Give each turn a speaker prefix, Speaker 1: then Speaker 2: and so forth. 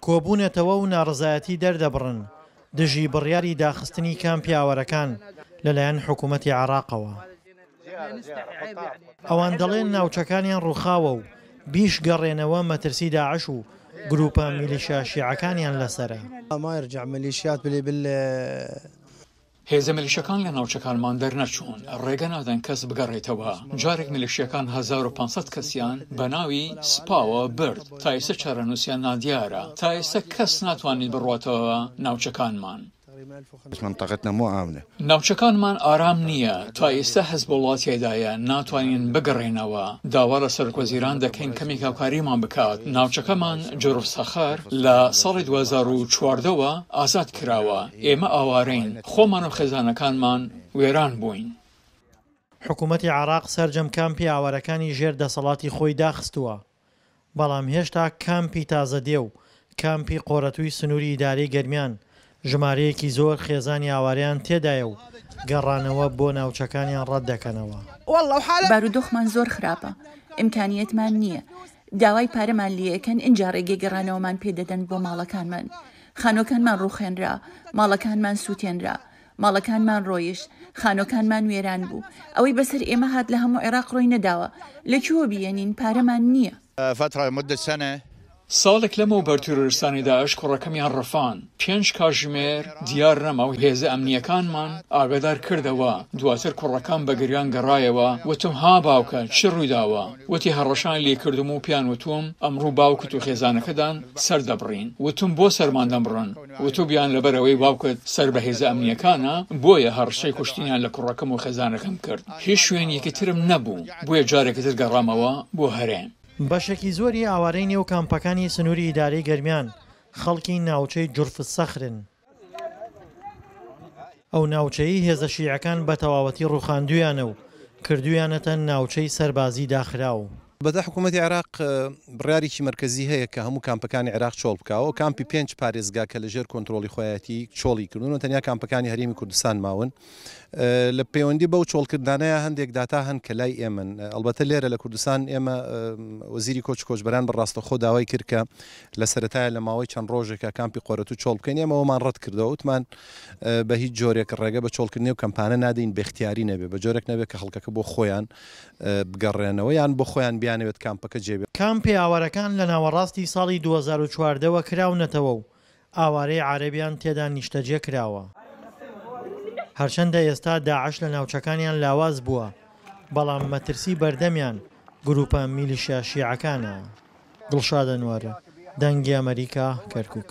Speaker 1: کۆبوونێتەوە و ناڕزایەتی دەردەبڕن دژی بڕیاری داخستنی کامپی ئاوەرەکان لەلایەن حکوومەتی عێراقەوە. ئەوان دەڵێن ناوچەکانیان ڕووخاوە و بیش گەڕێنەوە مەترسی داعش و گروپە میلیشیا شیعەکانیان لەسەرە.
Speaker 2: هێزە میلیشیەکان لە ناوچەکانمان دەرنەچوون، ڕێگە نادەن کەس بگەڕێتەوە. جارێک میلیشیەکان 1500 کەسیان بە ناوی سپاوە برد، تا ئێستا چارەنووسیان نادیارە، تا ئێستا کەس ناتوانێت بڕواتەوە ناوچەکانمان. ناوچەکانمان ئارام نییە، تا ئێستا حەزبوڵڵا تێدایە، ناتوانین بگەڕێنەوە. داوا لە سەرۆکوەزیران دەکەین کەمێک هاوکاریمان بکات. ناوچەکەمان جۆرف سەخەر لە ساڵی 2014ەوە ئازاد کراوە. ئێمە ئاوارەین، خۆمان و خێزانەکانمان وێران بووین.
Speaker 1: حکوومەتی عێراق سەرجەم کامپی ئاوارەکانی ژێر دەسەڵاتی خۆی داخستووە، بەڵام هێشتا کامپی تازەدێ و کامپی قۆرەتووی سنووری ئیدارەی گەرمیان ژمارەیەکی زۆر خێزانی ئاواریان تێدایە و گەڕانەوە بۆ ناوچەکانیان ڕەت دەکەنەوە.
Speaker 3: بارودۆخمان زۆر خراپە، ئیمکانیەتمان نییە. داوای پارەمان لێەکەن ئینجا ڕێگەی گەڕانەوەمان پێدەدەن بۆ ماڵەکانمان. خانۆکانمان ڕوخێنرا، ماڵەکانمان سووتێنرا، ماڵەکانمان ڕۆیشت، خانۆکانمان وێران بوو. ئەوەی بەسەر ئێمە هات لە هەموو عێراق ڕۆی نەداوە. لەکوێوە بیێنین؟ پارەمان نییە.
Speaker 2: ساڵێک لەمە بەرتورستانی داعش کوڕەکەمیان ڕەفان. 5 کاتژمێر دیار نەما و هێزە ئەمنیەکانمان ئاگادار کردەوە. دواتر کوڕەکان بە گریان گەڕایەوە، وتم ها باوکە چ ڕوویداوە؟ وتی هەڕەشان لێکردم و پیان وتوم ئەمڕوو باوکت و خێزانەکەدان سەردەبڕین. وتم بۆ سەرمان دەمڕن؟ وتو بیان لەبەرەوەی باوکت سەر بە هێزە ئەمنیەکانە، بۆیە هەڕشەی کوشتینیان لە کوڕەکەم و خێزانەکەم کرد. هیچ شوێنێکی ترم نەبوو، بۆیە جارێکتر گەڕامەوە بۆ هەرێم.
Speaker 1: بەشێکی زۆری ئاوارەی نێو کامپەکانی سنووری ئیدارەی گەرمیان خەڵکی ناوچەی جورف سەخرن. ئەو ناوچەی هێزە شیعەکان بە تەواوەتی ڕووخاندویانە و کردویانەتە ناوچەی سەربازی داخراو.
Speaker 4: بەدە حکوومەتی عێراق بڕیارێکی مرکزی هەیە کە هەموو کامپەکانی عێراق چۆڵ بکاوە. کامپی 5 پارێزگا کە لەژێر کۆنتترۆلی خۆیەتی چۆڵی کردوون، تەنیا کامپەکانی هەرێمی کوردستان ماون. لە پەیوەندی بەو چۆڵکردانەیە هەندێک داتا هەن کە لای ئێمن. ئەلبەتە لێرە لە کوردستان ئێمە وەزیری کۆچ کۆچبەران بەڕاستەخۆ داوای کرد کە لە سەرەتایە لە ماوەی چەند ڕۆژێکە کامپی قۆرەت و چۆڵ بکەین. ئێمەوەمان ڕەت کردەوە، وتمان بە هیچ جۆرێک ڕێگە بە چۆڵکردنی و کەمپانە نادەین، بەختیاری نەبێ، بە جۆرێک نەبێت کە خەڵکەکە بۆ خۆیان بگەڕێنەوە یان بۆ خۆیان بیانەوێت کامپەکە جێبێ.
Speaker 1: کامپی ئاوارەکان لە ناوەڕاستی ساڵی 2014ەوە کراونەتەوە و ئاوارەی عەرەبیان تێدا نیشتەجێ کراوە. هەرچەندە ئێستا داعش لە ناوچەکانیان لاواز بووە، بەڵام مەترسی بەردەمیان گروپە میلیشیا شیعەکانە. دڵشاد ئەنوەر، دەنگی ئەمریکا، کەرکووک.